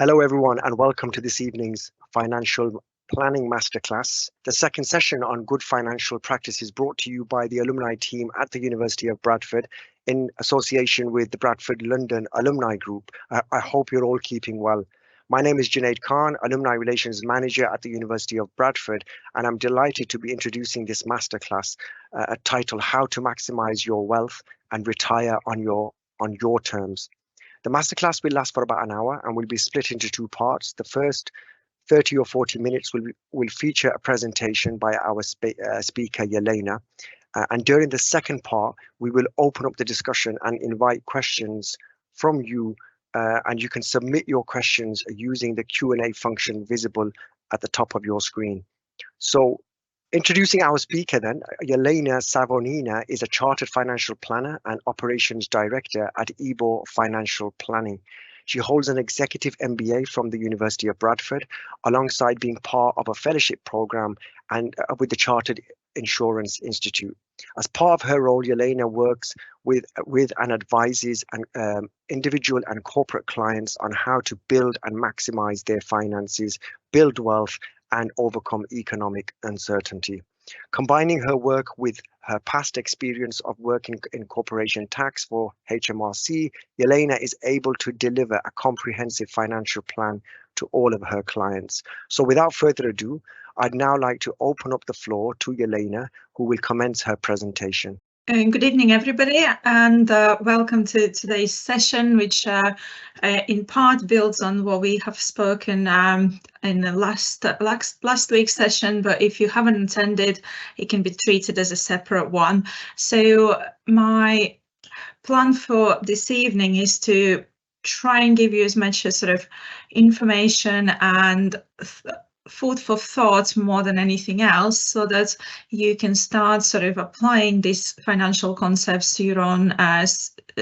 Hello, everyone, and welcome to this evening's Financial Planning Masterclass. The second session on good financial practices brought to you by the alumni team at the University of Bradford in association with the Bradford London Alumni Group. I hope you're all keeping well. My name is Junaid Khan, Alumni Relations Manager at the University of Bradford, and I'm delighted to be introducing this masterclass titled How to Maximize Your Wealth and Retire on Your Terms. The masterclass will last for about an hour and will be split into two parts. The first 30 or 40 minutes will feature a presentation by our speaker, Jelena. And during the second part, we will open up the discussion and invite questions from you. And you can submit your questions using the Q&A function visible at the top of your screen. So, introducing our speaker then, Jelena Savonina is a Chartered Financial Planner and Operations Director at Ebor Financial Planning. She holds an Executive MBA from the University of Bradford, alongside being part of a fellowship program and with the Chartered Insurance Institute. As part of her role, Jelena works with and advises individual and corporate clients on how to build and maximize their finances, build wealth, and overcome economic uncertainty. Combining her work with her past experience of working in corporation tax for HMRC, Jelena is able to deliver a comprehensive financial plan to all of her clients. So without further ado, I'd now like to open up the floor to Jelena, who will commence her presentation. Good evening, everybody, and welcome to today's session, which in part builds on what we have spoken in the last week's session. But if you haven't attended, it can be treated as a separate one. So my plan for this evening is to try and give you as much as sort of information and food for thought more than anything else, so that you can start sort of applying these financial concepts to your own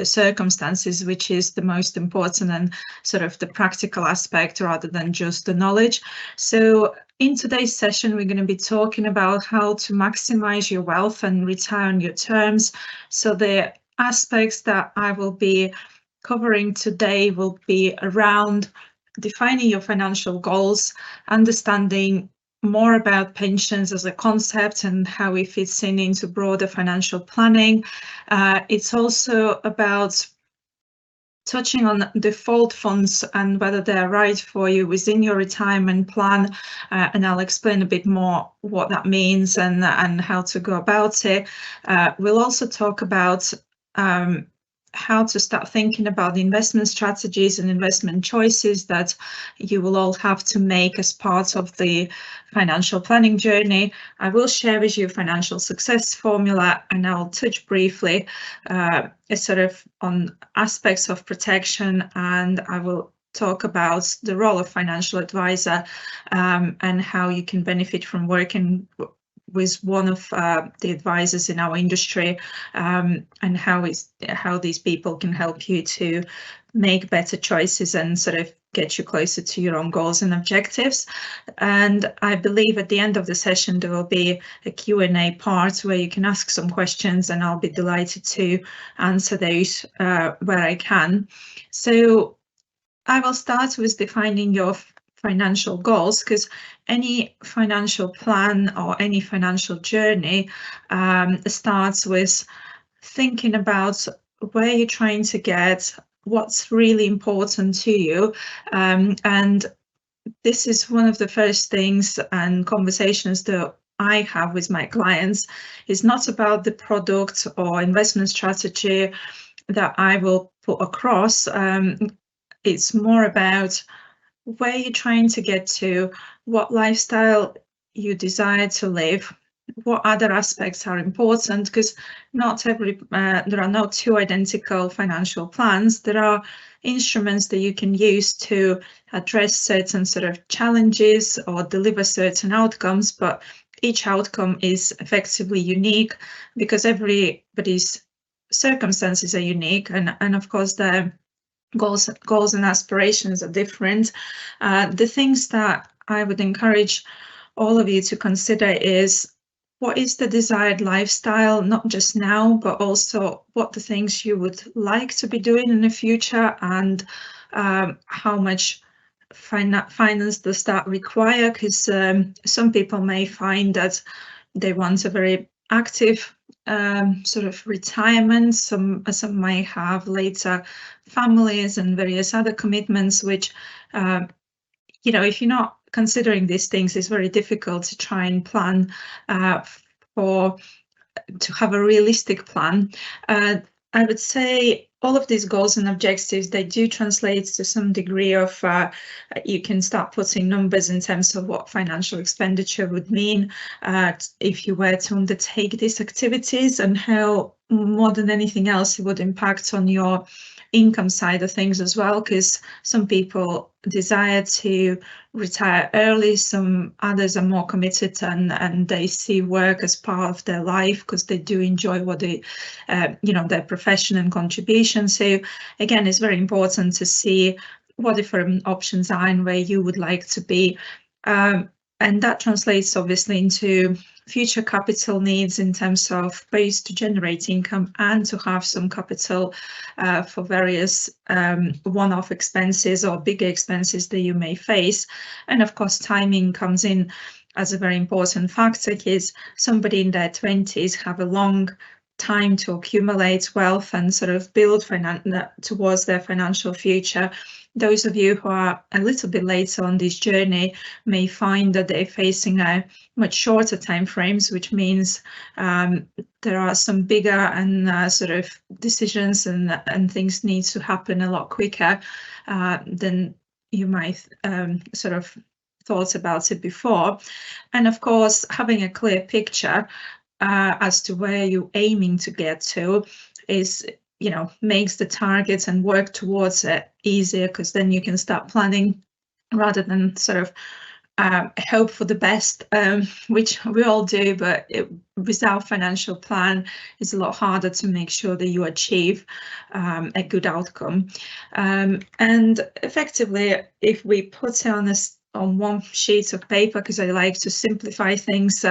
circumstances, which is the most important and sort of the practical aspect rather than just the knowledge. So in today's session, we're going to be talking about how to maximize your wealth and retire on your terms. So the aspects that I will be covering today will be around defining your financial goals, understanding more about pensions as a concept and how it fits into broader financial planning. It's also about touching on default funds and whether they're right for you within your retirement plan. And I'll explain a bit more what that means and how to go about it. We'll also talk about how to start thinking about the investment strategies and investment choices that you will all have to make as part of the financial planning journey. I will share with you a financial success formula, and I'll touch briefly sort of on aspects of protection, and I will talk about the role of financial advisor and how you can benefit from working with one of the advisors in our industry, and how these people can help you to make better choices and sort of get you closer to your own goals and objectives. And I believe at the end of the session, there will be a Q&A part where you can ask some questions, and I'll be delighted to answer those where I can. So I will start with defining your financial goals, because any financial plan or any financial journey starts with thinking about where you're trying to get, what's really important to you. And this is one of the first things and conversations that I have with my clients. Is not about the product or investment strategy that I will put across. It's more about where you're trying to get to, what lifestyle you desire to live, what other aspects are important, because there are not two identical financial plans. There are instruments that you can use to address certain sort of challenges or deliver certain outcomes, but each outcome is effectively unique because everybody's circumstances are unique, and of course their goals and aspirations are different. The things that I would encourage all of you to consider is, what is the desired lifestyle, not just now, but also what the things you would like to be doing in the future, and how much finance does that require? Because some people may find that they want a very active sort of retirement. Some may have later families and various other commitments, which you know, if you're not considering these things, it's very difficult to try and plan to have a realistic plan. I would say all of these goals and objectives, they do translate to some degree of, you can start putting numbers in terms of what financial expenditure would mean if you were to undertake these activities, and how more than anything else it would impact on your income side of things as well, because some people desire to retire early, some others are more committed and they see work as part of their life because they do enjoy what they you know, their profession and contribution. So again, it's very important to see what different options are and where you would like to be, and that translates obviously into future capital needs in terms of ways to generate income and to have some capital for various one-off expenses or bigger expenses that you may face. And of course, timing comes in as a very important factor, because somebody in their 20s have a long time to accumulate wealth and sort of build towards their financial future. Those of you who are a little bit later on this journey may find that they're facing a much shorter time frames, which means there are some bigger and sort of decisions and things need to happen a lot quicker than you might sort of thought about it before. And of course, having a clear picture as to where you're aiming to get to is, you know, makes the targets and work towards it easier, because then you can start planning rather than sort of hope for the best, which we all do, but without financial plan, it's a lot harder to make sure that you achieve a good outcome. And effectively, if we put it on one sheet of paper, because I like to simplify things,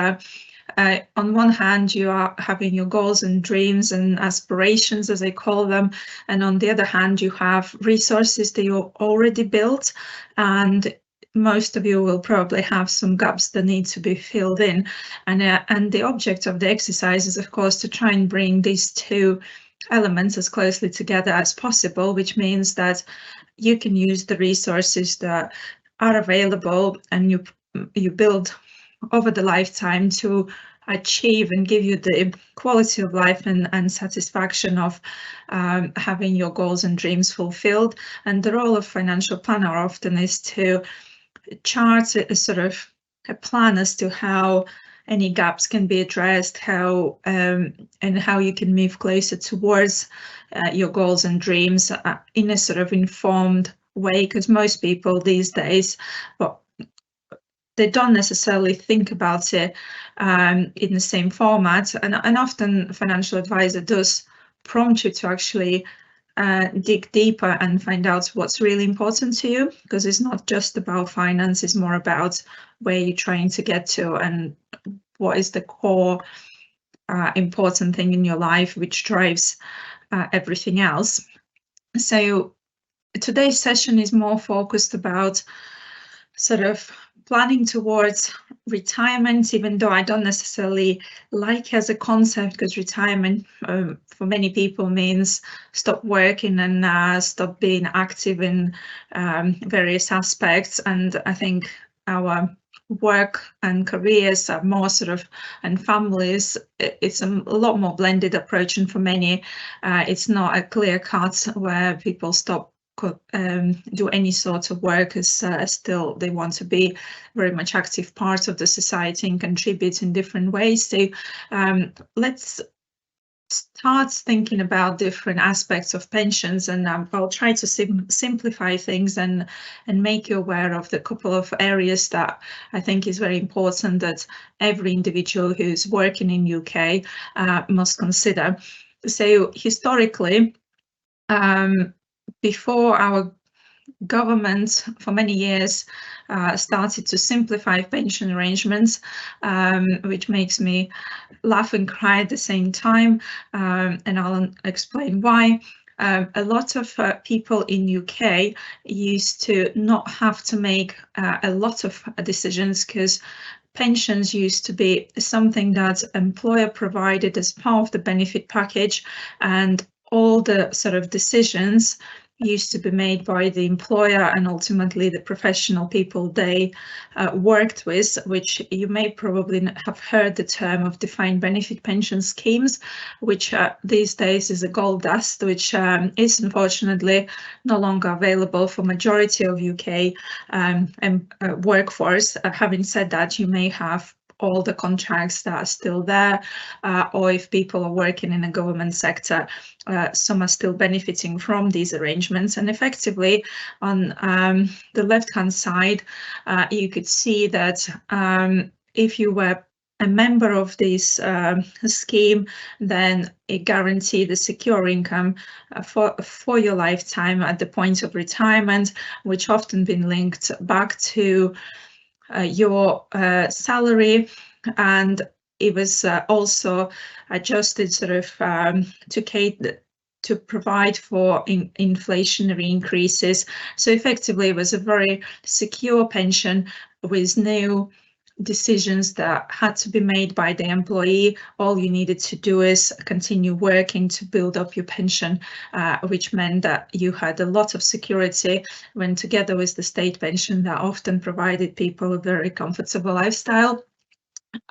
on one hand, you are having your goals and dreams and aspirations, as I call them, and on the other hand, you have resources that you already built, and most of you will probably have some gaps that need to be filled in. And the object of the exercise is, of course, to try and bring these two elements as closely together as possible, which means that you can use the resources that are available and you build over the lifetime to achieve and give you the quality of life and satisfaction of having your goals and dreams fulfilled. And the role of financial planner often is to chart a sort of a plan as to how any gaps can be addressed, how and how you can move closer towards your goals and dreams in a sort of informed way, because most people these days, well, they don't necessarily think about it in the same format, and often a financial advisor does prompt you to actually dig deeper and find out what's really important to you, because it's not just about finance, it's more about where you're trying to get to and what is the core important thing in your life which drives everything else. So today's session is more focused about sort of planning towards retirement, even though I don't necessarily like as a concept, because retirement for many people means stop working and stop being active in various aspects. And I think our work and careers are more sort of, and families, it's a lot more blended approach, and for many it's not a clear cut where people stop do any sort of work, as still they want to be very much active part of the society and contribute in different ways. So let's start thinking about different aspects of pensions, and I'll try to simplify things and make you aware of the couple of areas that I think is very important that every individual who's working in UK must consider. So historically, before our government for many years started to simplify pension arrangements, which makes me laugh and cry at the same time, and I'll explain why. a lot of people in UK used to not have to make a lot of decisions, because pensions used to be something that employer provided as part of the benefit package, and all the sort of decisions used to be made by the employer and ultimately the professional people they worked with, which you may probably have heard the term of defined benefit pension schemes, which these days is a gold dust, which is unfortunately no longer available for majority of UK workforce. Having said that, you may have all the contracts that are still there, or if people are working in the government sector, some are still benefiting from these arrangements. And effectively, on the left-hand side, you could see that if you were a member of this scheme, then it guaranteed a secure income for your lifetime at the point of retirement, which often been linked back to your salary, and it was also adjusted sort of to provide for inflationary increases. So effectively, it was a very secure pension with no decisions that had to be made by the employee. All you needed to do is continue working to build up your pension, which meant that you had a lot of security, when together with the state pension that often provided people a very comfortable lifestyle.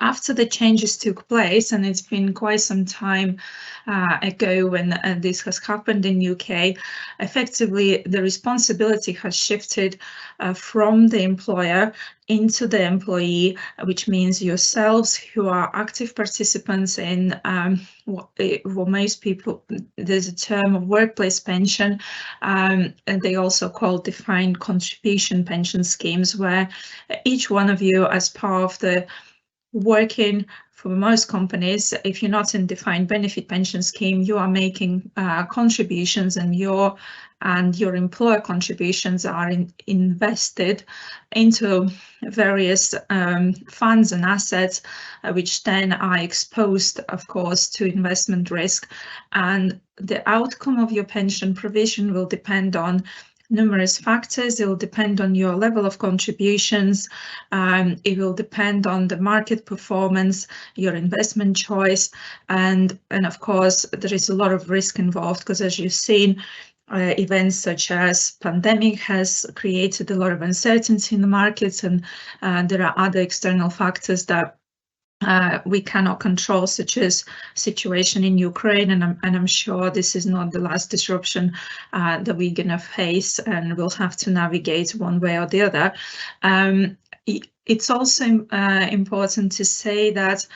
After the changes took place, and it's been quite some time ago when this has happened in UK, effectively the responsibility has shifted from the employer into the employee, which means yourselves who are active participants in what most people, there's a term of workplace pension, and they also call defined contribution pension schemes, where each one of you, as part of the working for most companies, if you're not in defined benefit pension scheme, you are making contributions, and your employer contributions are invested into various funds and assets, which then are exposed, of course, to investment risk. And the outcome of your pension provision will depend on numerous factors. It will depend on your level of contributions. It will depend on the market performance, your investment choice, and of course there is a lot of risk involved, because as you've seen, events such as pandemic has created a lot of uncertainty in the markets, and there are other external factors that we cannot control, such as situation in Ukraine, and I'm sure this is not the last disruption that we're going to face, and we'll have to navigate one way or the other. It's also important to say that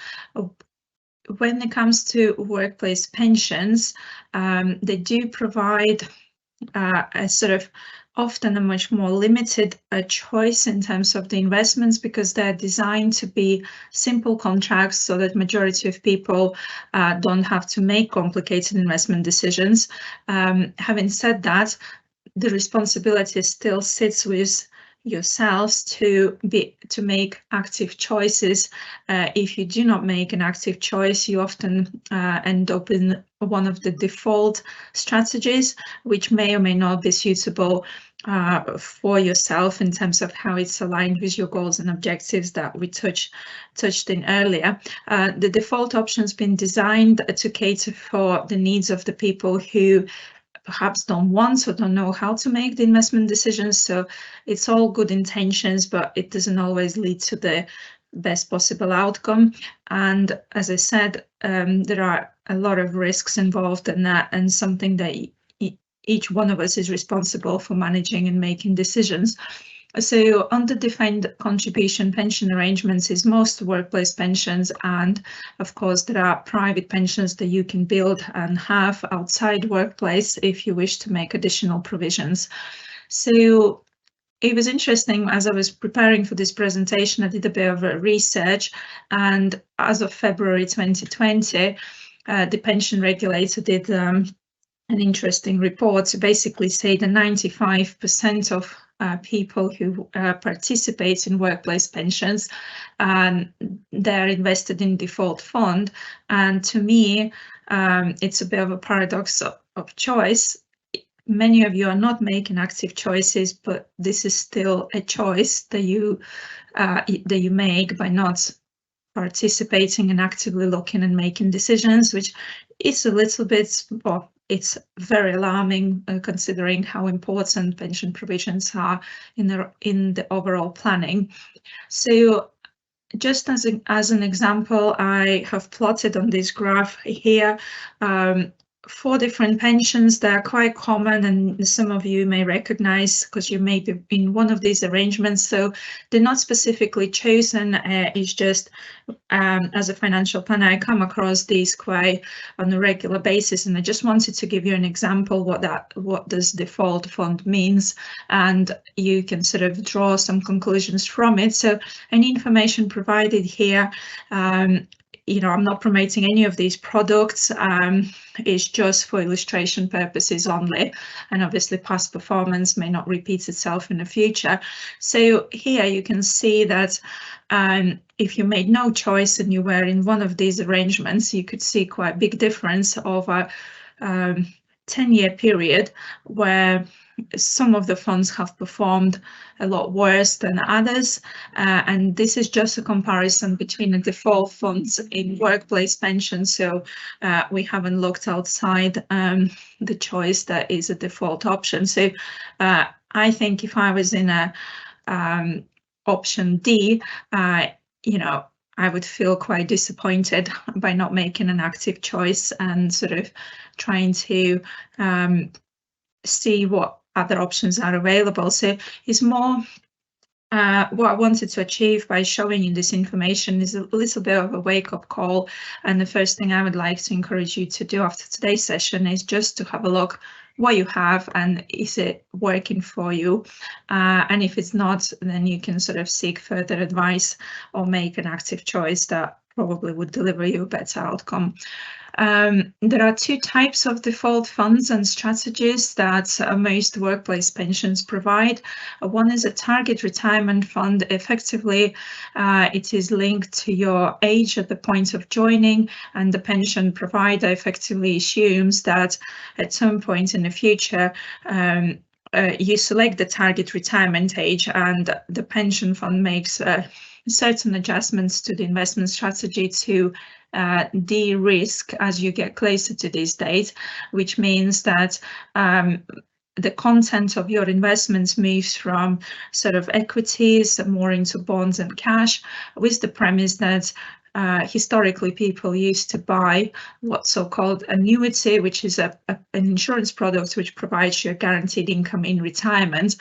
when it comes to workplace pensions, they do provide a sort of often a much more limited choice in terms of the investments, because they're designed to be simple contracts so that majority of people don't have to make complicated investment decisions. Having said that, the responsibility still sits with yourselves to make active choices. If you do not make an active choice, you often end up in one of the default strategies, which may or may not be suitable for yourself in terms of how it's aligned with your goals and objectives that we touched in earlier. The default option's been designed to cater for the needs of the people who perhaps don't want or don't know how to make the investment decisions. So it's all good intentions, but it doesn't always lead to the best possible outcome. And as I said, there are a lot of risks involved in that, and something that each one of us is responsible for managing and making decisions. So under defined contribution pension arrangements is most workplace pensions, and of course there are private pensions that you can build and have outside workplace if you wish to make additional provisions. So it was interesting, as I was preparing for this presentation, I did a bit of research, and as of February 2020, the pension regulator did an interesting report to basically say that 95% of people who participate in workplace pensions, they're invested in default fund. And to me, it's a bit of a paradox of choice. Many of you are not making active choices, but this is still a choice that you make by not participating and actively looking and making decisions, which is a little bit, well, it's very alarming considering how important pension provisions are in the overall planning. So just as an example, I have plotted on this graph here 4 different pensions that are quite common, and some of you may recognize because you may be in one of these arrangements. So they're not specifically chosen. It's just as a financial planner, I come across these quite on a regular basis, and I just wanted to give you an example what does default fund means, and you can sort of draw some conclusions from it. So any information provided here, I'm not promoting any of these products. It's just for illustration purposes only, and obviously past performance may not repeat itself in the future. So here you can see that if you made no choice and you were in one of these arrangements, you could see quite a big difference over 10-year period where some of the funds have performed a lot worse than others, and this is just a comparison between the default funds in workplace pensions. So we haven't looked outside the choice that is a default option. So I think if I was in a option D, I would feel quite disappointed by not making an active choice and sort of trying to see what other options are available. So it's more what I wanted to achieve by showing you this information is a little bit of a wake-up call. And the first thing I would like to encourage you to do after today's session is just to have a look what you have and is it working for you. And if it's not, then you can sort of seek further advice or make an active choice that probably would deliver you a better outcome. There are 2 types of default funds and strategies that most workplace pensions provide. One is a target retirement fund. Effectively, it is linked to your age at the point of joining, and the pension provider effectively assumes that at some point in the future, you select the target retirement age, and the pension fund makes certain adjustments to the investment strategy to de-risk as you get closer to this date, which means that the content of your investments moves from sort of equities more into bonds and cash, with the premise that historically people used to buy what's so-called annuity, which is an insurance product which provides you a guaranteed income in retirement.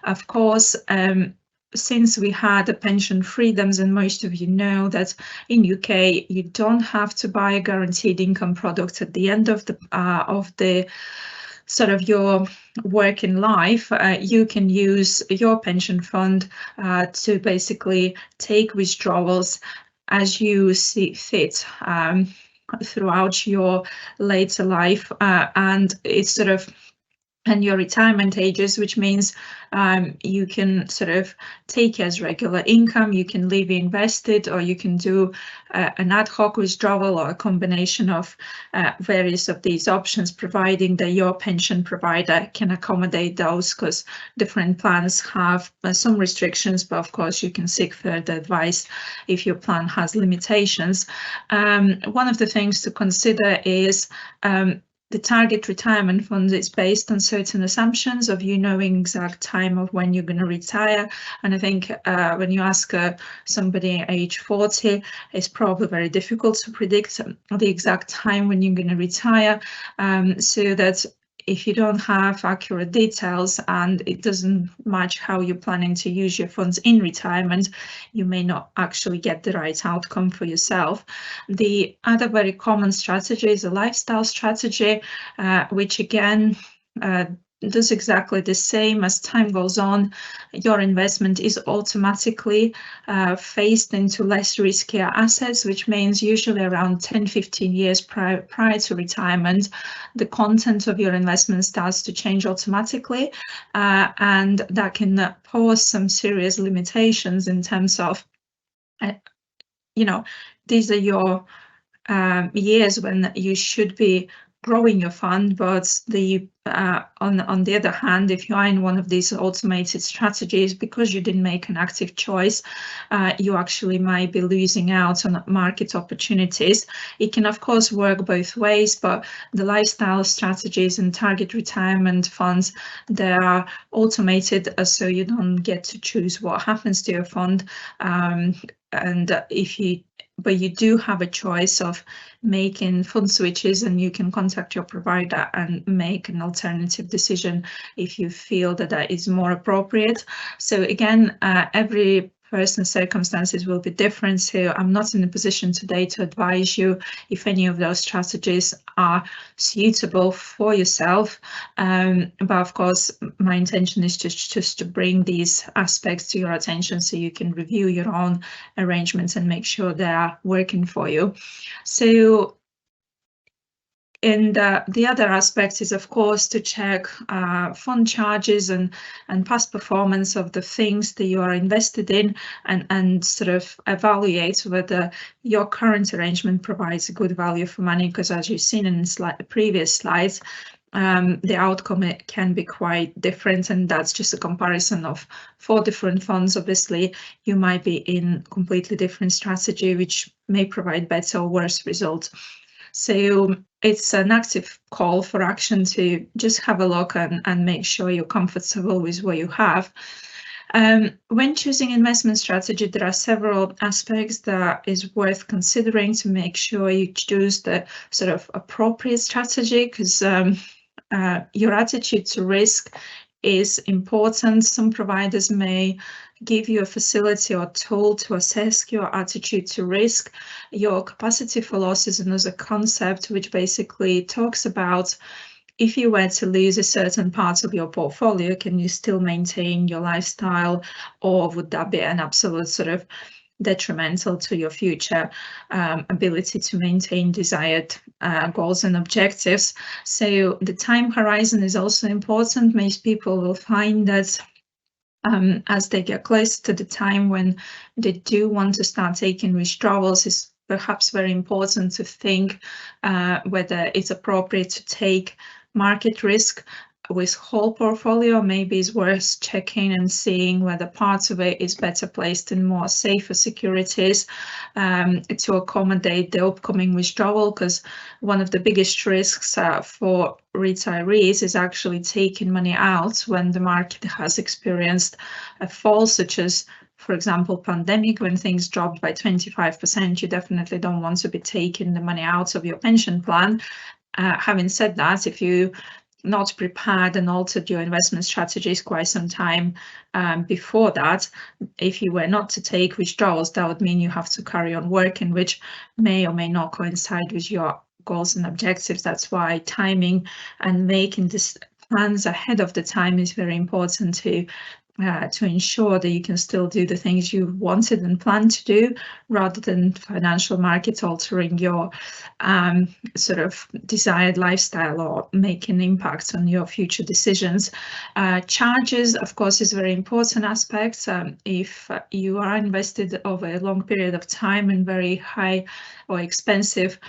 Of course, since we had the pension freedoms, and most of you know that in UK you don't have to buy a guaranteed income product at the end of the sort of your working life, you can use your pension fund to basically take withdrawals as you see fit throughout your later life, and it's sort of and your retirement ages, which means you can sort of take as regular income, you can leave invested, or you can do an ad hoc withdrawal or a combination of various of these options, providing that your pension provider can accommodate those, because different plans have some restrictions, but of course you can seek further advice if your plan has limitations. One of the things to consider is the target retirement fund is based on certain assumptions of you knowing exact time of when you're going to retire. And I think when you ask somebody age 40, it's probably very difficult to predict the exact time when you're going to retire. So that if you don't have accurate details and it doesn't match how you're planning to use your funds in retirement, you may not actually get the right outcome for yourself. The other very common strategy is a lifestyle strategy, which again does exactly the same. As time goes on, your investment is automatically phased into less riskier assets, which means usually around 10-15 years prior to retirement, the content of your investment starts to change automatically, and that can pose some serious limitations in terms of, these are your years when you should be growing your fund, but on the other hand, if you are in one of these automated strategies, because you didn't make an active choice, you actually might be losing out on market opportunities. It can of course work both ways, but the lifestyle strategies and target retirement funds, they are automated, so you don't get to choose what happens to your fund. But you do have a choice of making fund switches, and you can contact your provider and make an alternative decision if you feel that that is more appropriate. So again, every person's circumstances will be different, so I'm not in a position today to advise you if any of those strategies are suitable for yourself. But of course, my intention is just to bring these aspects to your attention so you can review your own arrangements and make sure they are working for you. So, and the other aspect is, of course, to check fund charges and past performance of the things that you are invested in, and sort of evaluate whether your current arrangement provides a good value for money. Because as you've seen in the previous slides, the outcome can be quite different, and that's just a comparison of 4 different funds. Obviously, you might be in completely different strategy, which may provide better or worse results. So it's an active call for action to just have a look and make sure you're comfortable with what you have. When choosing investment strategy, there are several aspects that is worth considering to make sure you choose the sort of appropriate strategy, because your attitude to risk is important. Some providers may give you a facility or tool to assess your attitude to risk. Your capacity for loss is another concept which basically talks about, if you were to lose a certain part of your portfolio, can you still maintain your lifestyle, or would that be an absolute sort of detrimental to your future ability to maintain desired goals and objectives? So the time horizon is also important. Most people will find that as they get closer to the time when they do want to start taking withdrawals, it's perhaps very important to think whether it's appropriate to take market risk with whole portfolio. Maybe it's worth checking and seeing whether parts of it is better placed in more safer securities to accommodate the upcoming withdrawal, because one of the biggest risks for retirees is actually taking money out when the market has experienced a fall, such as, for example, pandemic, when things dropped by 25%. You definitely don't want to be taking the money out of your pension plan. Having said that, if you not prepared and altered your investment strategies quite some time before that, if you were not to take withdrawals, that would mean you have to carry on working, which may or may not coincide with your goals and objectives. That's why timing and making these plans ahead of the time is very important to ensure that you can still do the things you wanted and planned to do, rather than financial markets altering your sort of desired lifestyle or making impacts on your future decisions. Charges, of course, is a very important aspect. If you are invested over a long period of time in very high or expensive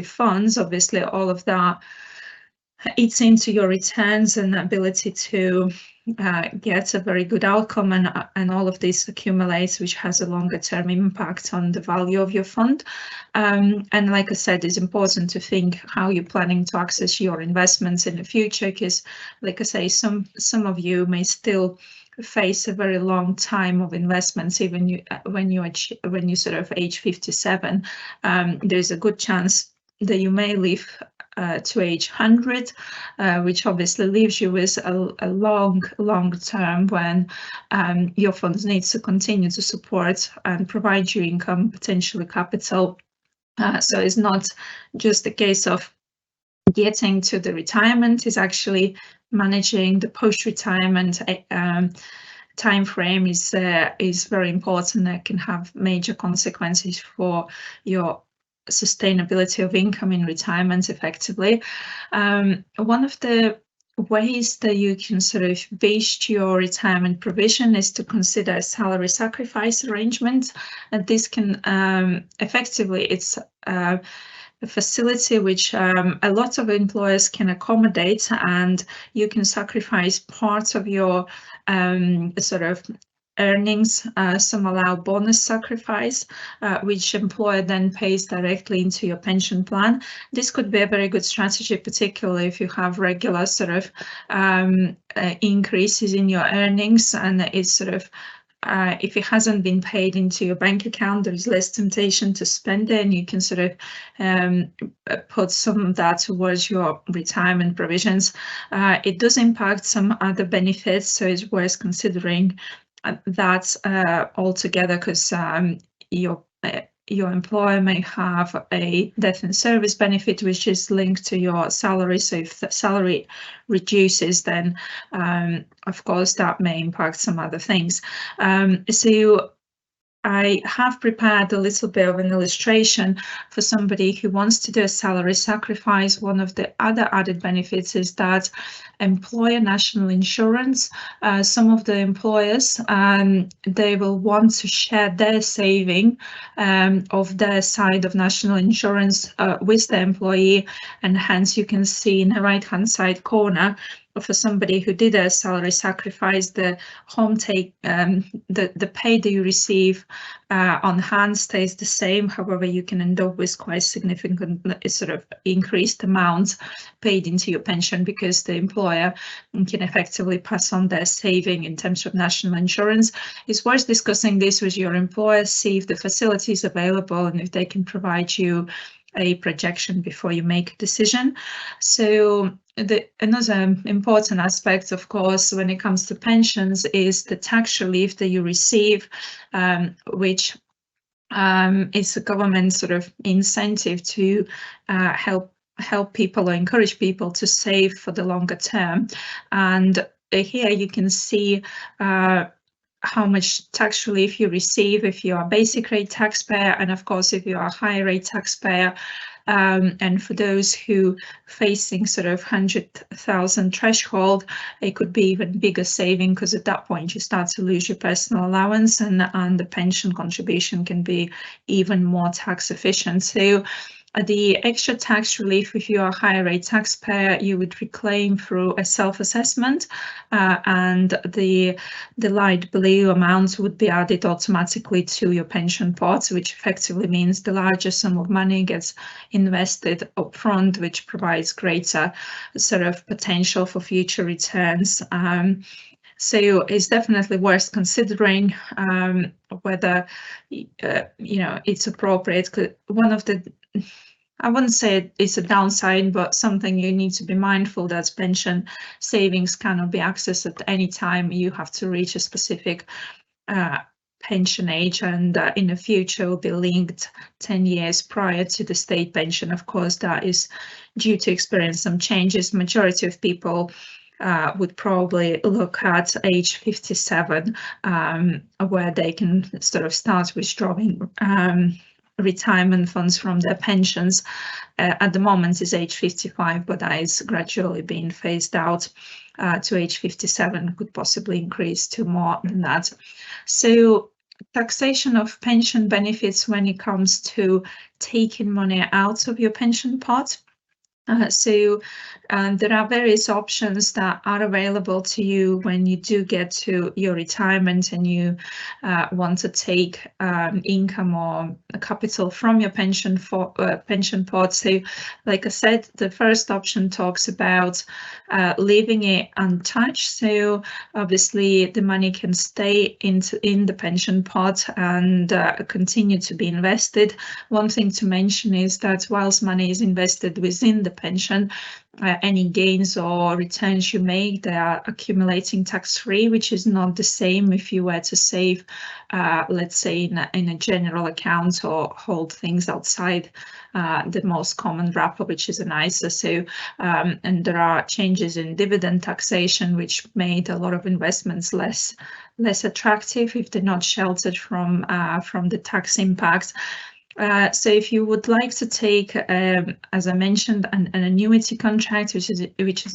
funds, obviously all of that eats into your returns and ability to get a very good outcome, and all of this accumulates, which has a longer term impact on the value of your fund. And like I said, it's important to think how you're planning to access your investments in the future, because like I say, some of you may still face a very long time of investments, even when you sort of age 57. There's a good chance that you may live to age 100, which obviously leaves you with a long term when your funds needs to continue to support and provide you income, potentially capital. So it's not just a case of getting to the retirement, it's actually managing the post-retirement time frame is very important. That can have major consequences for your sustainability of income in retirement effectively. One of the ways that you can sort of base your retirement provision is to consider a salary sacrifice arrangement, and this can effectively, it's facility which a lot of employers can accommodate, and you can sacrifice parts of your sort of earnings. Some allow bonus sacrifice, which employer then pays directly into your pension plan. This could be a very good strategy, particularly if you have regular sort of increases in your earnings, and it's sort of if it hasn't been paid into your bank account, there's less temptation to spend it, and you can sort of put some of that towards your retirement provisions. It does impact some other benefits, so it's worth considering that altogether, because your employer may have a death in service benefit which is linked to your salary. So if the salary reduces, then of course that may impact some other things. So I have prepared a little bit of an illustration for somebody who wants to do a salary sacrifice. One of the other added benefits is that employer national insurance. Some of the employers, they will want to share their saving of their side of national insurance with the employee, and hence you can see in the right-hand side corner, for somebody who did a salary sacrifice, the home take, the pay that you receive on hand stays the same. However, you can end up with quite significant sort of increased amount paid into your pension, because the employer can effectively pass on their saving in terms of national insurance. It's worth discussing this with your employer, see if the facility is available and if they can provide you a projection before you make a decision. So another important aspect, of course, when it comes to pensions is the tax relief that you receive, which is a government sort of incentive to help people or encourage people to save for the longer term. And here you can see how much tax relief you receive if you are a basic rate taxpayer, and of course if you are a higher rate taxpayer. And for those who facing sort of 100,000 threshold, it could be even bigger saving, because at that point you start to lose your personal allowance, and the pension contribution can be even more tax efficient. So the extra tax relief, if you are a higher rate taxpayer, you would reclaim through a self-assessment, and the light blue amounts would be added automatically to your pension pot, which effectively means the larger sum of money gets invested upfront, which provides greater sort of potential for future returns. So it's definitely worth considering whether it's appropriate. One of the, I wouldn't say it's a downside, but something you need to be mindful that pension savings cannot be accessed at any time. You have to reach a specific pension age, and in the future will be linked 10 years prior to the state pension. Of course, that is due to experience some changes. Majority of people would probably look at age 57, where they can sort of start withdrawing retirement funds from their pensions. At the moment is age 55, but that is gradually being phased out to age 57, could possibly increase to more than that. So taxation of pension benefits when it comes to taking money out of your pension pot. So there are various options that are available to you when you do get to your retirement and you want to take income or capital from your pension pot. So, like I said, the first option talks about leaving it untouched. So obviously the money can stay in the pension pot and continue to be invested. One thing to mention is that whilst money is invested within the pension, any gains or returns you make, they are accumulating tax-free, which is not the same if you were to save, let's say, in a general account or hold things outside the most common wrapper, which is an ISA. So, and there are changes in dividend taxation, which made a lot of investments less attractive if they're not sheltered from the tax impact. So if you would like to take, as I mentioned, an annuity contract, which is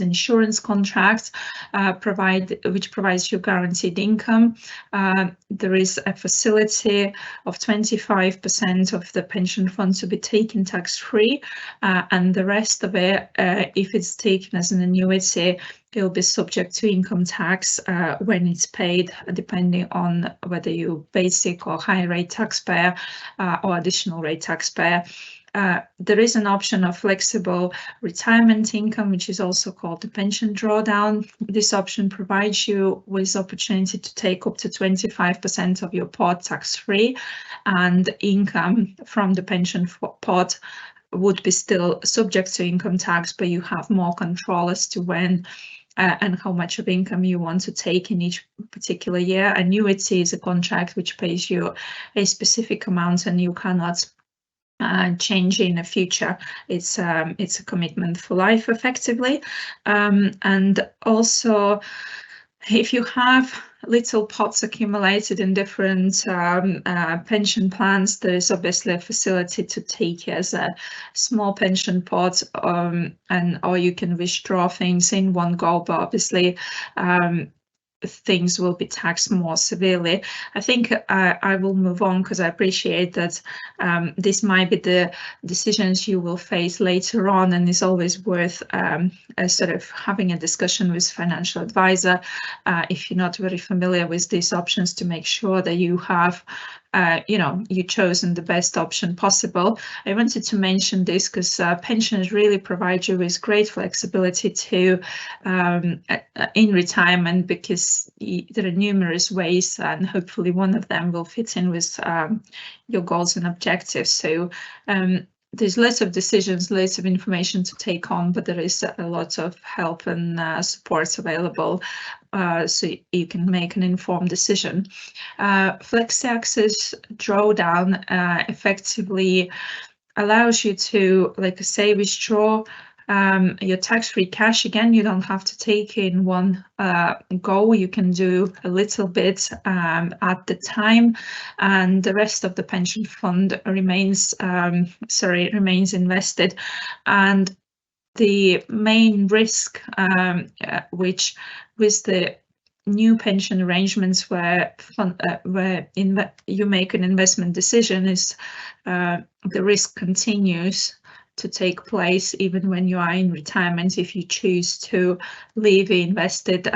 an insurance contract, which provides you guaranteed income, there is a facility of 25% of the pension fund to be taken tax-free, and the rest of it, if it's taken as an annuity, it will be subject to income tax when it's paid, depending on whether you're basic or high rate taxpayer or additional rate taxpayer. There is an option of flexible retirement income, which is also called the pension drawdown. This option provides you with opportunity to take up to 25% of your pot tax-free, and income from the pension pot would be still subject to income tax, but you have more control as to when and how much of income you want to take in each particular year. Annuity is a contract which pays you a specific amount, and you cannot change in the future. It's a commitment for life, effectively. And also, if you have little pots accumulated in different pension plans, there is obviously a facility to take as a small pension pot, or you can withdraw things in one go, but obviously things will be taxed more severely. I think I will move on because I appreciate that this might be the decisions you will face later on, and it's always worth sort of having a discussion with financial advisor if you're not very familiar with these options, to make sure that you have you've chosen the best option possible. I wanted to mention this because pensions really provide you with great flexibility to in retirement, because there are numerous ways, and hopefully one of them will fit in with your goals and objectives. So there's lots of decisions, lots of information to take on, but there is a lot of help and support available, so you can make an informed decision. Flexi Access Drawdown effectively allows you to, like I say, withdraw your tax-free cash. Again, you don't have to take in one go. You can do a little bit at the time, and the rest of the pension fund remains invested. And the main risk, which with the new pension arrangements where you make an investment decision, is the risk continues to take place even when you are in retirement if you choose to leave invested.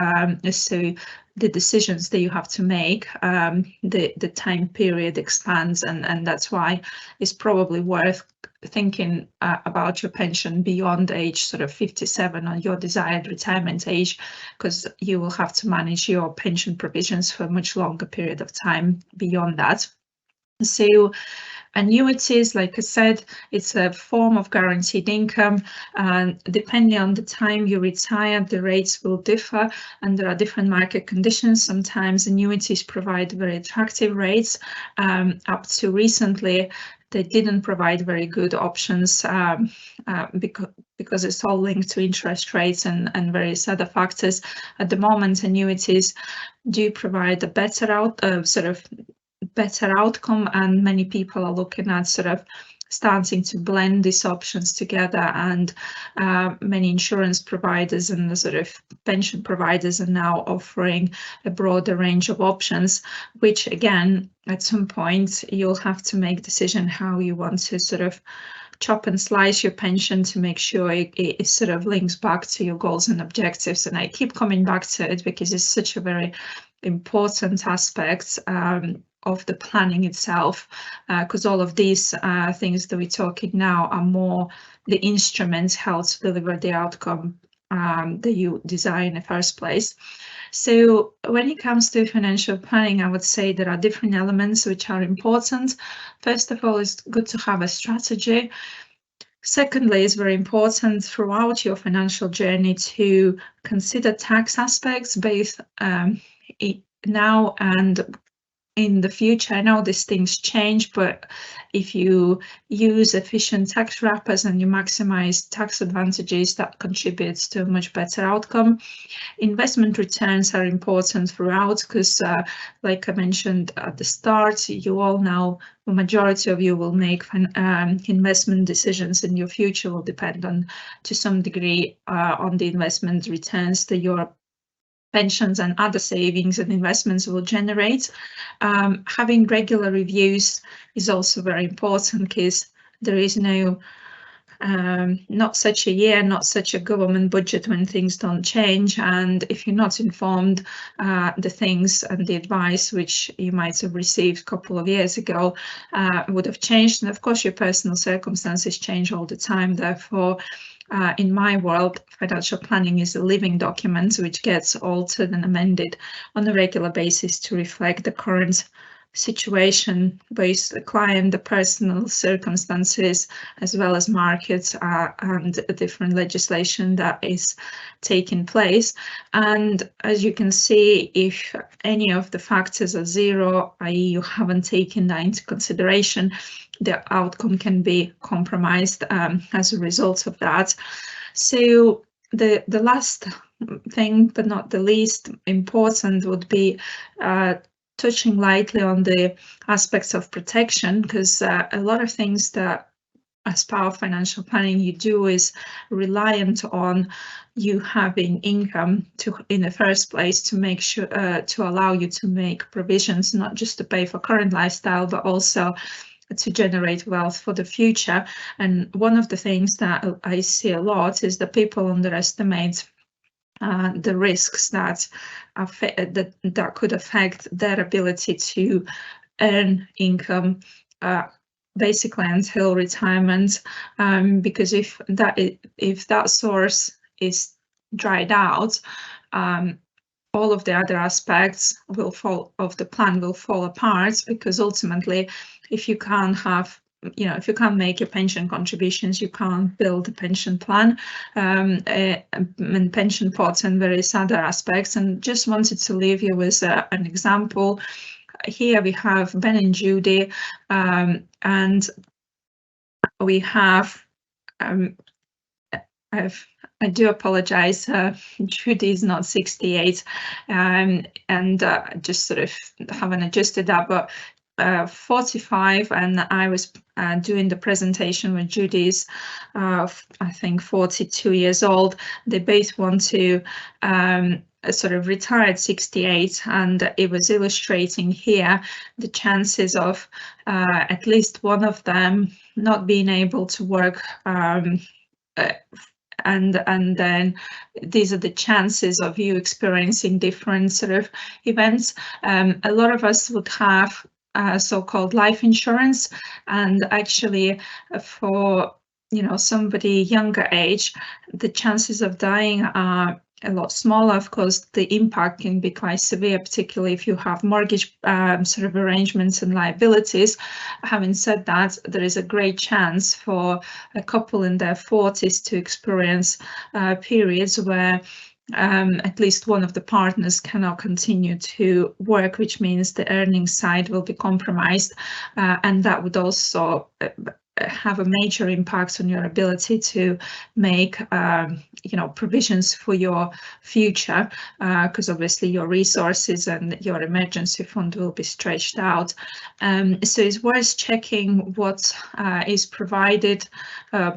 So the decisions that you have to make, the time period expands, and that's why it's probably worth thinking about your pension beyond age sort of 57 or your desired retirement age, because you will have to manage your pension provisions for a much longer period of time beyond that. So annuities, like I said, it's a form of guaranteed income, and depending on the time you retire, the rates will differ, and there are different market conditions. Sometimes annuities provide very attractive rates. Up to recently, they didn't provide very good options because it's all linked to interest rates and various other factors. At the moment, annuities do provide a better outcome, and many people are looking at sort of starting to blend these options together, and many insurance providers and the sort of pension providers are now offering a broader range of options, which again, at some point, you'll have to make a decision how you want to sort of chop and slice your pension to make sure it sort of links back to your goals and objectives. And I keep coming back to it because it's such a very important aspect of the planning itself, because all of these things that we're talking now are more the instruments how to deliver the outcome that you desire in the first place. So when it comes to financial planning, I would say there are different elements which are important. First of all, it's good to have a strategy. Secondly, it's very important throughout your financial journey to consider tax aspects, both now and in the future. I know these things change, but if you use efficient tax wrappers and you maximize tax advantages, that contributes to a much better outcome. Investment returns are important throughout because, like I mentioned at the start, you all know the majority of you will make investment decisions, and your future will depend on, to some degree, on the investment returns that your pensions and other savings and investments will generate. Having regular reviews is also very important because there is no not such a year, not such a government budget when things don't change. And if you're not informed, the things and the advice which you might have received a couple of years ago would have changed. And of course, your personal circumstances change all the time. Therefore, in my world, financial planning is a living document which gets altered and amended on a regular basis to reflect the current situation, both the client, the personal circumstances, as well as markets and different legislation that is taking place. And as you can see, if any of the factors are zero, i.e. you haven't taken that into consideration, the outcome can be compromised as a result of that. So the last thing, but not the least important, would be touching lightly on the aspects of protection, because a lot of things that as part of financial planning you do is reliant on you having income in the first place to make sure to allow you to make provisions, not just to pay for current lifestyle, but also to generate wealth for the future. And one of the things that I see a lot is that people underestimate the risks that could affect their ability to earn income basically until retirement, because if that source is dried out, all of the other aspects of the plan will fall apart, because ultimately, if you can't have, if you can't make your pension contributions, you can't build a pension plan and pension pots and various other aspects. And just wanted to leave you with an example. Here we have Ben and Judy, and we have, I do apologize, Judy is not 68, and just sort of haven't adjusted that, but 45, and I was doing the presentation with Judy's, I think 42 years old. They both want to sort of retire at 68, and it was illustrating here the chances of at least one of them not being able to work, and then these are the chances of you experiencing different sort of events. A lot of us would have so-called life insurance, and actually for somebody younger age, the chances of dying are a lot smaller. Of course, the impact can be quite severe, particularly if you have mortgage sort of arrangements and liabilities. Having said that, there is a great chance for a couple in their 40s to experience periods where at least one of the partners cannot continue to work, which means the earning side will be compromised, and that would also have a major impact on your ability to make provisions for your future, because obviously your resources and your emergency fund will be stretched out. So it's worth checking what is provided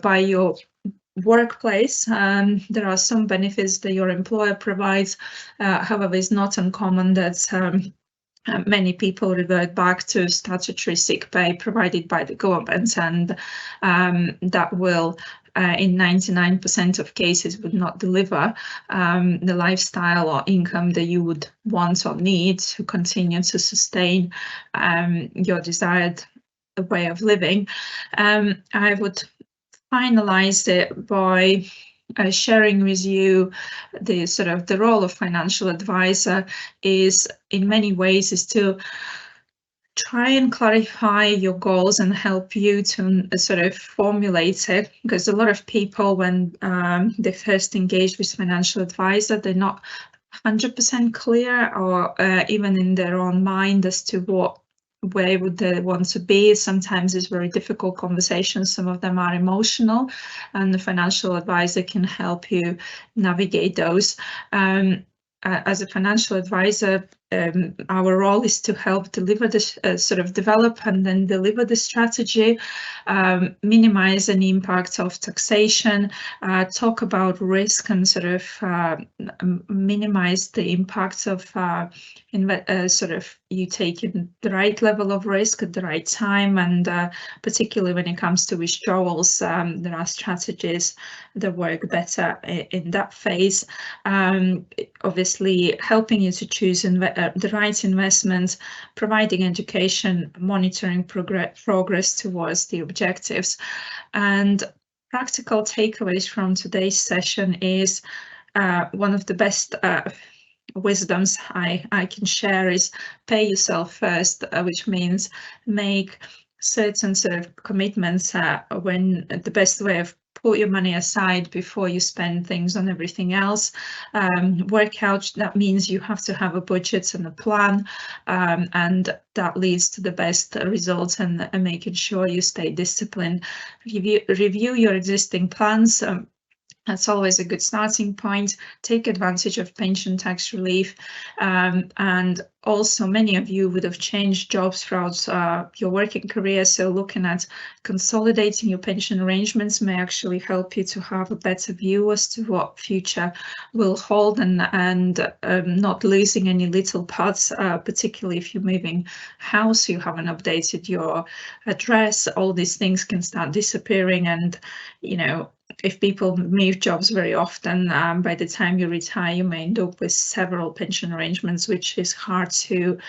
by your workplace. There are some benefits that your employer provides. However, it's not uncommon that many people revert back to statutory sick pay provided by the government, and that will, in 99% of cases, would not deliver the lifestyle or income that you would want or need to continue to sustain your desired way of living. I would finalize it by sharing with you the role of financial advisor is in many ways is to try and clarify your goals and help you to sort of formulate it, because a lot of people, when they first engage with financial advisor, they're not 100% clear, or even in their own mind as to where would they want to be. Sometimes it's very difficult conversations. Some of them are emotional, and the financial advisor can help you navigate those. As a financial advisor, our role is to help deliver this, develop and then deliver the strategy, minimize any impact of taxation, talk about risk, and minimize the impact of you taking the right level of risk at the right time, and particularly when it comes to withdrawals, there are strategies that work better in that phase. Obviously, helping you to choose the right investment, providing education, monitoring progress towards the objectives. And practical takeaways from today's session is one of the best wisdoms I can share is pay yourself first, which means make certain commitments when the best way of put your money aside before you spend things on everything else. Work out, that means you have to have a budget and a plan, and that leads to the best results, and making sure you stay disciplined. Review your existing plans. That's always a good starting point. Take advantage of pension tax relief. And also, many of you would have changed jobs throughout your working career. So looking at consolidating your pension arrangements may actually help you to have a better view as to what future will hold, and not losing any little parts, particularly if you're moving house, you haven't updated your address, all these things can start disappearing. And, if people move jobs very often, by the time you retire, you may end up with several pension arrangements, which is hard to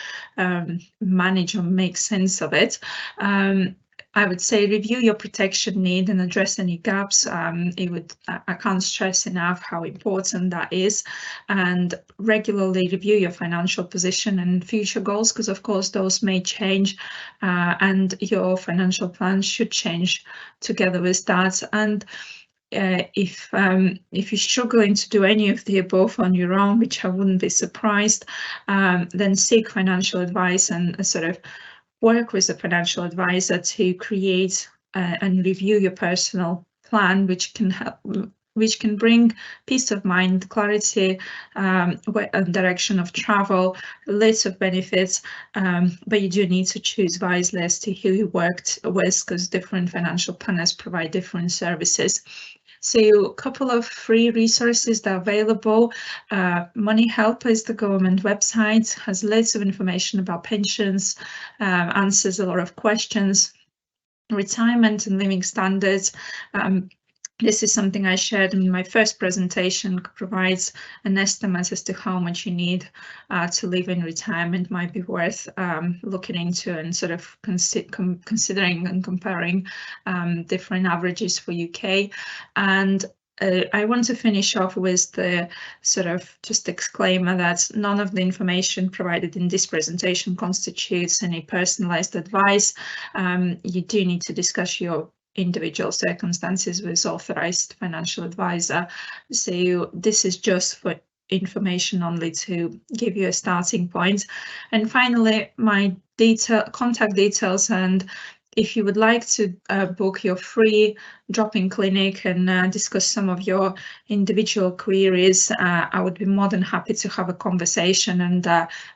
manage or make sense of it. I would say review your protection need and address any gaps. I can't stress enough how important that is. And regularly review your financial position and future goals, because of course those may change, and your financial plan should change together with that. And if you're struggling to do any of the above on your own, which I wouldn't be surprised, then seek financial advice and work with a financial advisor to create and review your personal plan, which can bring peace of mind, clarity, direction of travel, lots of benefits, but you do need to choose wisely as to who you worked with, because different financial planners provide different services. So a couple of free resources that are available. Money Helper is the government website, has loads of information about pensions, answers a lot of questions. Retirement and living standards. This is something I shared in my first presentation, provides an estimate as to how much you need to live in retirement. Might be worth looking into and considering and comparing different averages for UK. And I want to finish off with the just disclaimer that none of the information provided in this presentation constitutes any personalized advice. You do need to discuss your individual circumstances with authorized financial advisor. So this is just for information only to give you a starting point. And finally, my contact details, and if you would like to book your free drop-in clinic and discuss some of your individual queries, I would be more than happy to have a conversation. And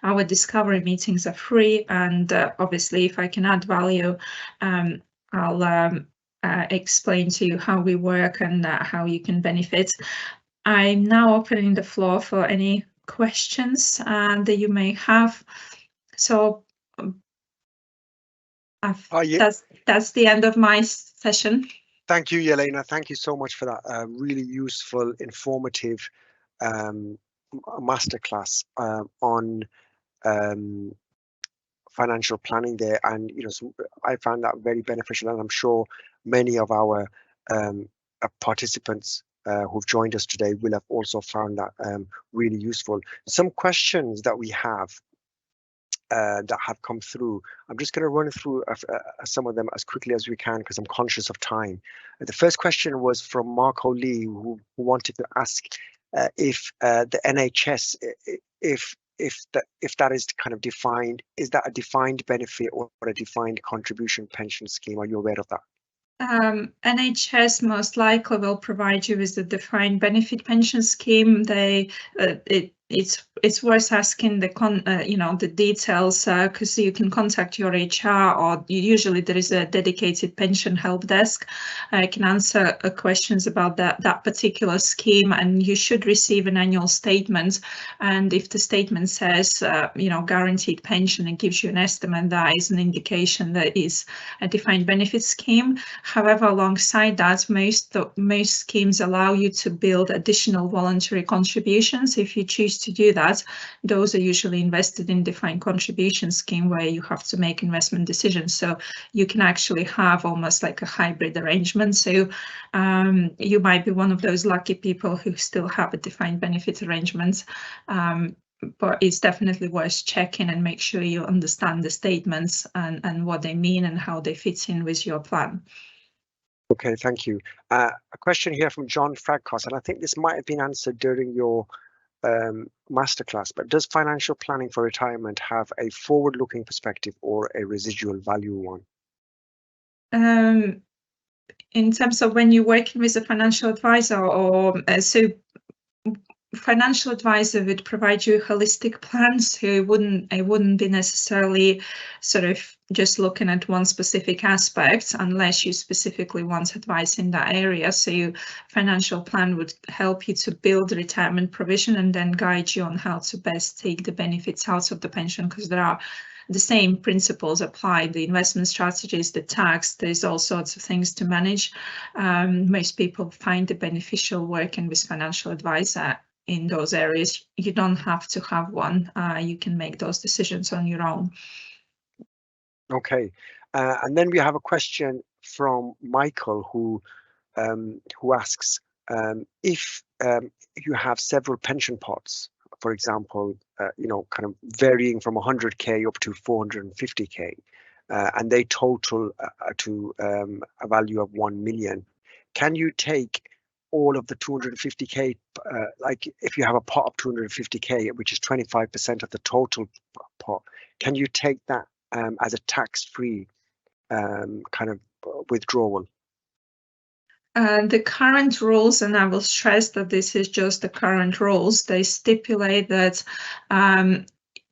our discovery meetings are free. And obviously, if I can add value, I'll explain to you how we work and how you can benefit. I'm now opening the floor for any questions that you may have. So that's the end of my session. Thank you, Jelena. Thank you so much for that really useful, informative masterclass on financial planning there. And so I found that very beneficial, and I'm sure many of our participants who've joined us today will have also found that really useful. Some questions that we have that have come through, I'm just going to run through some of them as quickly as we can, because I'm conscious of time. The first question was from Marco Lee, who wanted to ask if the NHS, if that is kind of defined, is that a defined benefit or a defined contribution pension scheme? Are you aware of that? NHS most likely will provide you with the defined benefit pension scheme. It's worth asking the details, because you can contact your HR, or usually there is a dedicated pension help desk. Can answer questions about that particular scheme, and you should receive an annual statement. And if the statement says guaranteed pension, and gives you an estimate, that is an indication that is a defined benefit scheme. However, alongside that, most schemes allow you to build additional voluntary contributions. If you choose to do that, those are usually invested in defined contribution scheme where you have to make investment decisions. So you can actually have almost like a hybrid arrangement. So you might be one of those lucky people who still have a defined benefit arrangement. But it's definitely worth checking and make sure you understand the statements and what they mean and how they fit in with your plan. Okay, thank you. A question here from John Fragcos, and I think this might have been answered during your masterclass, but does financial planning for retirement have a forward-looking perspective or a residual value one? In terms of when you're working with a financial advisor, or financial advisor would provide you a holistic plan, so it wouldn't be necessarily sort of just looking at one specific aspect unless you specifically want advice in that area. So financial plan would help you to build retirement provision and then guide you on how to best take the benefits out of the pension, because there are the same principles apply, the investment strategies, the tax, there's all sorts of things to manage. Most people find it beneficial working with financial advisor in those areas. You don't have to have one. You can make those decisions on your own. Okay, and then we have a question from Michael who asks, if you have several pension pots, for example, kind of varying from 100k up to 450k, and they total to a value of 1 million, can you take all of the 250k, like if you have a pot of 250k, which is 25% of the total pot, can you take that as a tax-free kind of withdrawal? The current rules, and I will stress that this is just the current rules, they stipulate that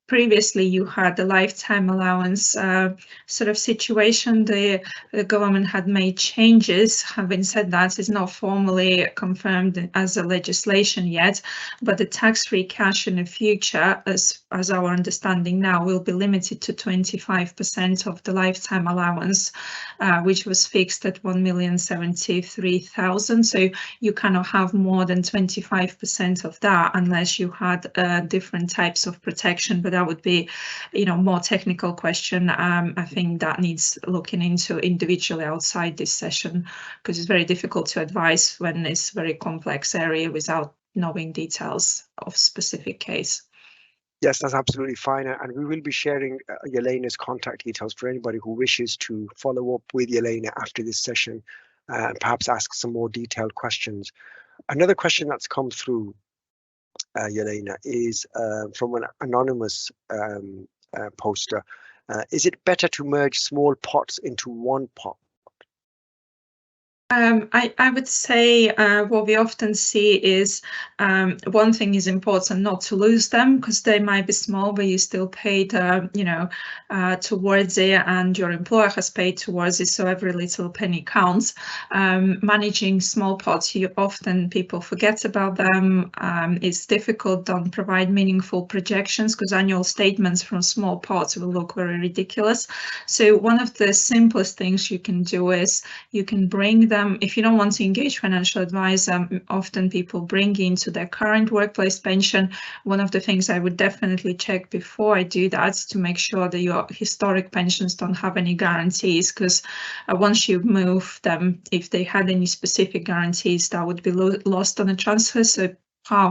previously you had the lifetime allowance sort of situation. The government had made changes. Having said that, it's not formally confirmed as a legislation yet, but the tax-free cash in the future, as our understanding now, will be limited to 25% of the lifetime allowance, which was fixed at 1,073,000. So you cannot have more than 25% of that unless you had different types of protection. But that would be, more technical question. I think that needs looking into individually outside this session, because it's very difficult to advise when it's a very complex area without knowing details of specific case. Yes, that's absolutely fine. And we will be sharing Jelena's contact details for anybody who wishes to follow up with Jelena after this session and perhaps ask some more detailed questions. Another question that's come through, Jelena, is from an anonymous poster. Is it better to merge small pots into one pot? I would say what we often see is one thing is important not to lose them, because they might be small, but you still paid, towards it, and your employer has paid towards it. So every little penny counts. Managing small pots, people forget about them. It's difficult, don't provide meaningful projections, because annual statements from small pots will look very ridiculous. So one of the simplest things you can do is you can bring them. If you don't want to engage financial advisor, often people bring into their current workplace pension. One of the things I would definitely check before I do that is to make sure that your historic pensions don't have any guarantees, because once you move them, if they had any specific guarantees, that would be lost on a transfer. So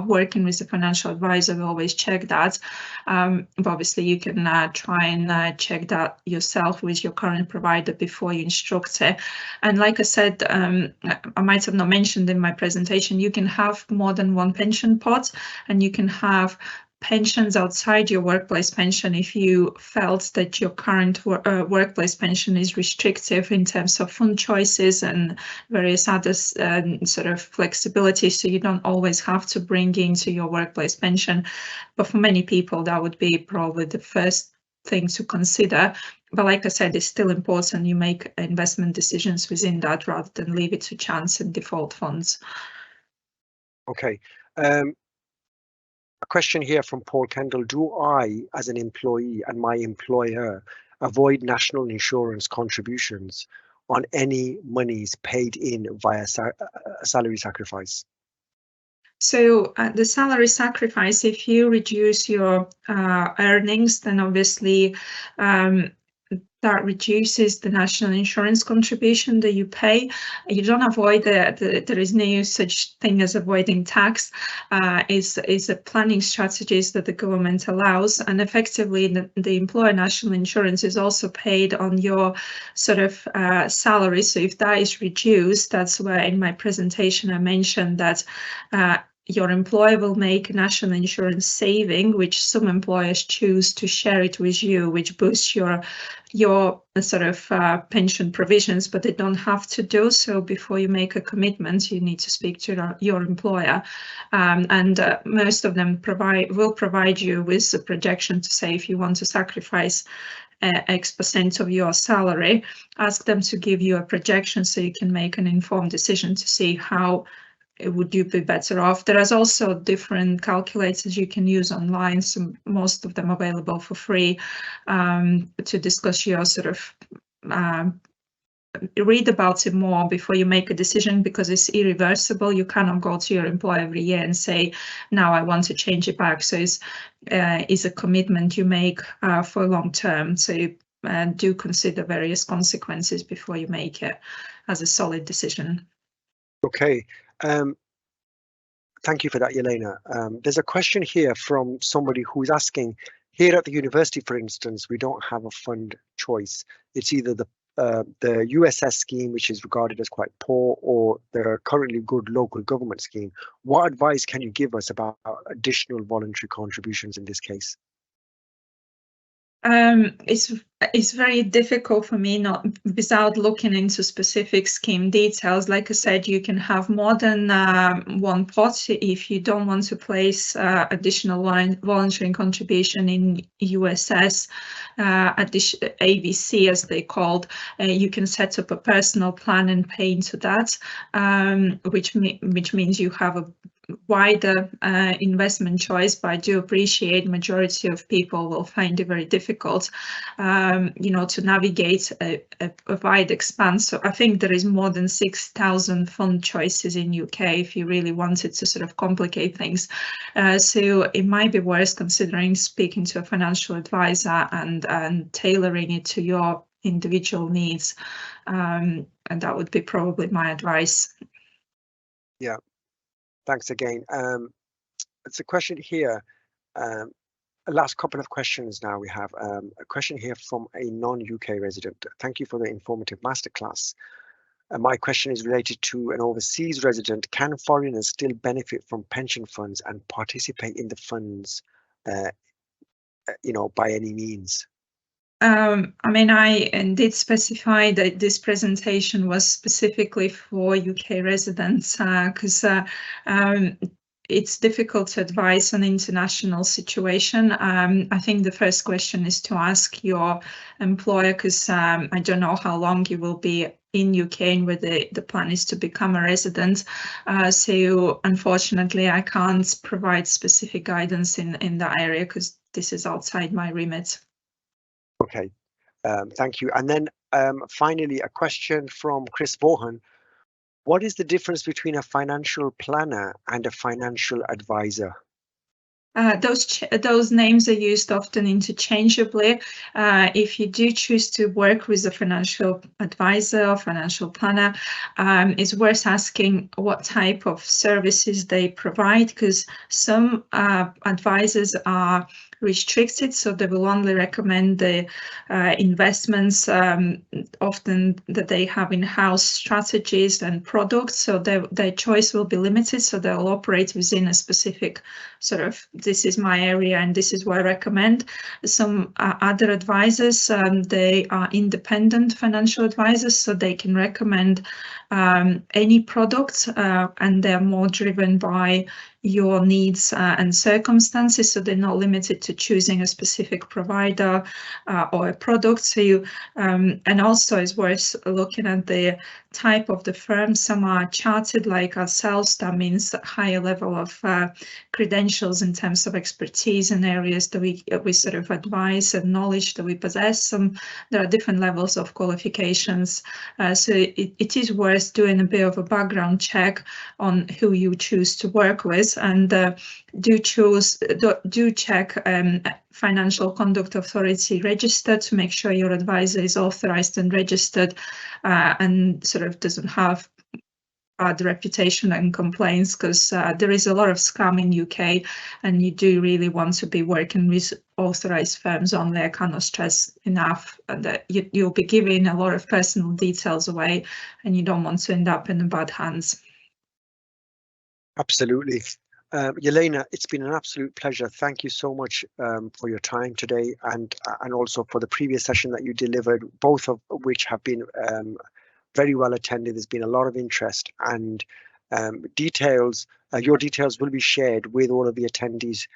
working with a financial advisor, we always check that. But obviously, you can try and check that yourself with your current provider before you instruct it. And like I said, I might have not mentioned in my presentation, you can have more than one pension pot, and you can have pensions outside your workplace pension if you felt that your current workplace pension is restrictive in terms of fund choices and various other sort of flexibility, so you don't always have to bring into your workplace pension. But for many people, that would be probably the first thing to consider. But like I said, it's still important you make investment decisions within that rather than leave it to chance and default funds. Okay. A question here from Paul Kendall. Do I, as an employee and my employer, avoid national insurance contributions on any monies paid in via salary sacrifice? So the salary sacrifice, if you reduce your earnings, then obviously that reduces the national insurance contribution that you pay. You don't avoid there is no such thing as avoiding tax. Is a planning strategies that the government allows, and effectively the employer national insurance is also paid on your sort of salary. So if that is reduced, that's where in my presentation I mentioned that your employer will make a national insurance saving, which some employers choose to share it with you, which boosts your sort of pension provisions, but they don't have to do so. Before you make a commitment, you need to speak to your employer, and most of them will provide you with a projection to say if you want to sacrifice X% of your salary, ask them to give you a projection so you can make an informed decision to see how would you be better off. There is also different calculators you can use online, so most of them available for free, to discuss your sort of read about it more before you make a decision, because it's irreversible. You cannot go to your employer every year and say, now I want to change it back. So it's a commitment you make for long term. So you do consider various consequences before you make it as a solid decision. Okay. Thank you for that, Jelena. There's a question here from somebody who's asking, here at the university, for instance, we don't have a fund choice. It's either the USS scheme, which is regarded as quite poor, or the currently good local government scheme. What advice can you give us about additional voluntary contributions in this case? It's very difficult for me not without looking into specific scheme details. Like I said, you can have more than one pot if you don't want to place additional voluntary contribution in USS, AVC as they called. You can set up a personal plan and pay into that, which means you have a wider investment choice, but I do appreciate majority of people will find it very difficult, to navigate a wide expanse. So I think there is more than 6,000 fund choices in UK if you really wanted to sort of complicate things. So it might be worth considering speaking to a financial advisor and tailoring it to your individual needs. And that would be probably my advice. Yeah. Thanks again. It's a question here. A last couple of questions now we have. A question here from a non-UK resident. Thank you for the informative masterclass. My question is related to an overseas resident. Can foreigners still benefit from pension funds and participate in the funds, by any means? I mean, I did specify that this presentation was specifically for UK residents, because it's difficult to advise on international situation. I think the first question is to ask your employer, because I don't know how long you will be in UK and whether the plan is to become a resident. So unfortunately, I can't provide specific guidance in that area because this is outside my remit. Okay, thank you. And then finally, a question from Chris Vaughan. What is the difference between a financial planner and a financial advisor? Those names are used often interchangeably. If you do choose to work with a financial advisor or financial planner, it's worth asking what type of services they provide, because some advisors are restricted, so they will only recommend the investments often that they have in-house strategies and products, so their choice will be limited, so they'll operate within a specific sort of, this is my area and this is what I recommend. Some other advisors, they are independent financial advisors, so they can recommend any product, and they're more driven by your needs and circumstances, so they're not limited to choosing a specific provider or a product. So you and also it's worth looking at the type of the firm. Some are chartered like ourselves, that means a higher level of credentials in terms of expertise in areas that we sort of advise and knowledge that we possess. There are different levels of qualifications, so it is worth doing a bit of a background check on who you choose to work with, and do check Financial Conduct Authority registered to make sure your advisor is authorized and registered and sort of doesn't have bad reputation and complaints, because there is a lot of scam in UK, and you do really want to be working with authorized firms only. I cannot stress enough that you'll be giving a lot of personal details away, and you don't want to end up in bad hands. Absolutely. Jelena, it's been an absolute pleasure. Thank you so much for your time today, and also for the previous session that you delivered, both of which have been very well attended. There's been a lot of interest, and your details will be shared with all of the attendees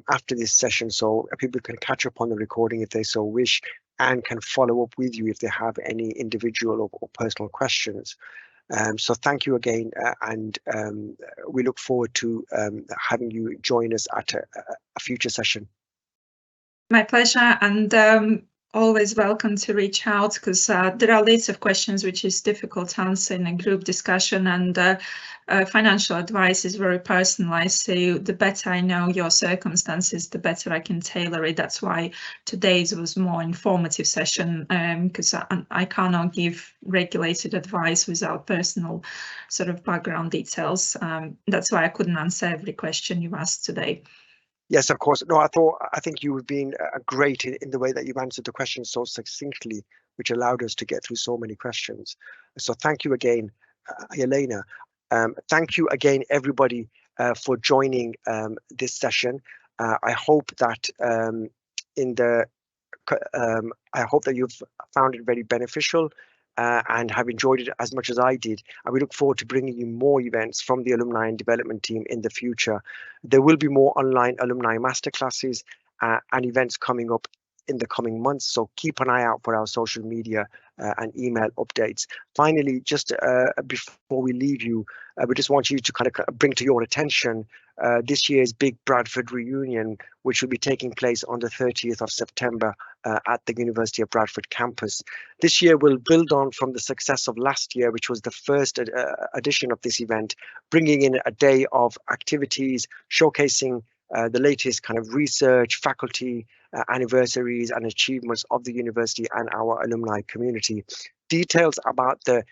after this session, so people can catch up on the recording if they so wish, and can follow up with you if they have any individual or personal questions. So thank you again, and we look forward to having you join us at a future session. My pleasure, and always welcome to reach out, because there are lots of questions which is difficult to answer in a group discussion, and financial advice is very personalized, so the better I know your circumstances, the better I can tailor it. That's why today's was more informative session, because I cannot give regulated advice without personal sort of background details. That's why I couldn't answer every question you asked today. Yes, of course. No, I think you have been great in the way that you've answered the questions so succinctly, which allowed us to get through so many questions. So thank you again, Jelena. Thank you again, everybody, for joining this session. I hope that I hope that you've found it very beneficial and have enjoyed it as much as I did. And we look forward to bringing you more events from the alumni and development team in the future. There will be more online alumni masterclasses and events coming up in the coming months, so keep an eye out for our social media and email updates. Finally, just before we leave you, we just want you to kind of bring to your attention this year's big Bradford reunion, which will be taking place on the 30th of September at the University of Bradford campus. This year will build on from the success of last year, which was the first edition of this event, bringing in a day of activities, showcasing the latest kind of research, faculty, anniversaries and achievements of the university and our alumni community. Details about the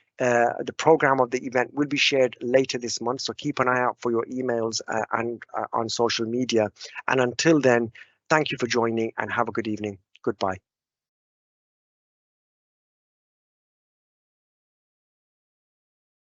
program of the event will be shared later this month, so keep an eye out for your emails and on social media. And until then, thank you for joining and have a good evening. Goodbye.